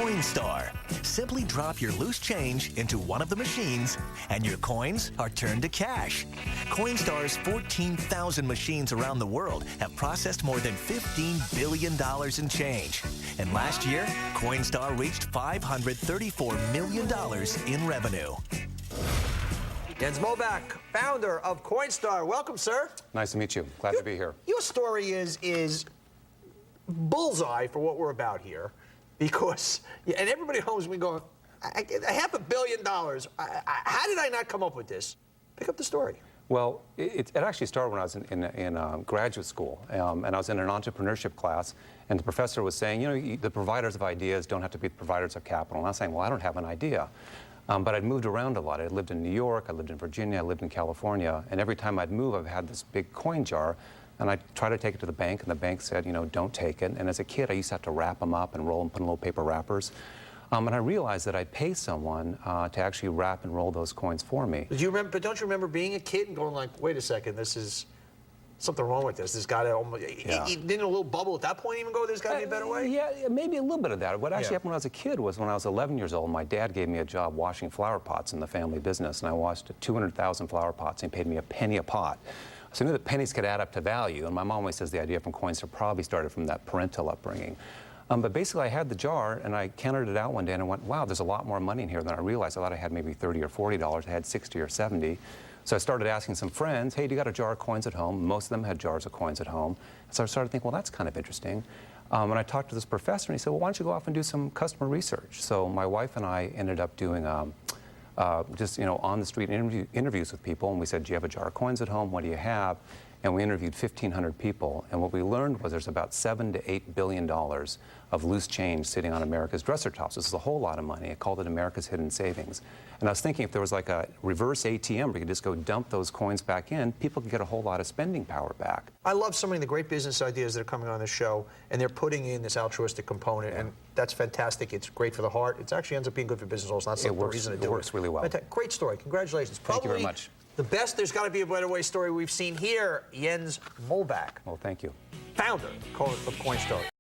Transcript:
Coinstar. Simply drop your loose change into one of the machines, and your coins are turned to cash. Coinstar's 14,000 machines around the world have processed more than $15 billion in change. And last year, Coinstar reached $534 million in revenue. Jens Molbak, founder of Coinstar. Welcome, sir. Nice to meet you. Glad to be here. Your story is bullseye for what we're about here, because, and everybody at home is going, $500 million. How did I not come up with this? Pick up the story. Well, it actually started when I was in graduate school, and I was in an entrepreneurship class, and the professor was saying, you know, the providers of ideas don't have to be the providers of capital. And I was saying, well, I don't have an idea. But I'd moved around a lot. I lived in New York, I lived in Virginia, I lived in California, and every time I'd move, I've had this big coin jar, and I'd try to take it to the bank, and the bank said, you know, don't take it. And as a kid, I used to have to wrap them up and roll them, put in little paper wrappers. And I realized that I'd pay someone to actually wrap and roll those coins for me. Do you remember? But don't you remember being a kid and going like, wait a second, this is something wrong with this. There's got to almost. Yeah. Didn't a little bubble at that point even go? There's got to be a better way. Yeah, maybe a little bit of that. What actually happened when I was a kid was when I was 11 years old, my dad gave me a job washing flower pots in the family business, and I washed 200,000 flower pots, and he paid me a penny a pot. So I knew that pennies could add up to value, and my mom always says the idea from Coinstar probably started from that parental upbringing. But basically, I had the jar, and I counted it out one day, and I went, wow, there's a lot more money in here than I realized. I thought I had maybe $30 or $40. I had 60 or 70. So I started asking some friends, hey, do you got a jar of coins at home? Most of them had jars of coins at home. So I started thinking, well, that's kind of interesting. And I talked to this professor, and he said, well, why don't you go off and do some customer research? So my wife and I ended up doing just, you know, on-the-street interviews with people, and we said, do you have a jar of coins at home? What do you have? And we interviewed 1,500 people, and what we learned was there's about $7 to $8 billion of loose change sitting on America's dresser tops. This is a whole lot of money. I called it America's hidden savings. And I was thinking if there was like a reverse ATM where you could just go dump those coins back in, people could get a whole lot of spending power back. I love so many of the great business ideas that are coming on this show, and they're putting in this altruistic component, and that's fantastic. It's great for the heart. It actually ends up being good for business also. It's not some reason to do it. It works really well. Great story. Congratulations. Thank you very much. The best There's Got to Be a Better Way story we've seen here, Jens Molbak. Well, thank you. Founder of Coinstar.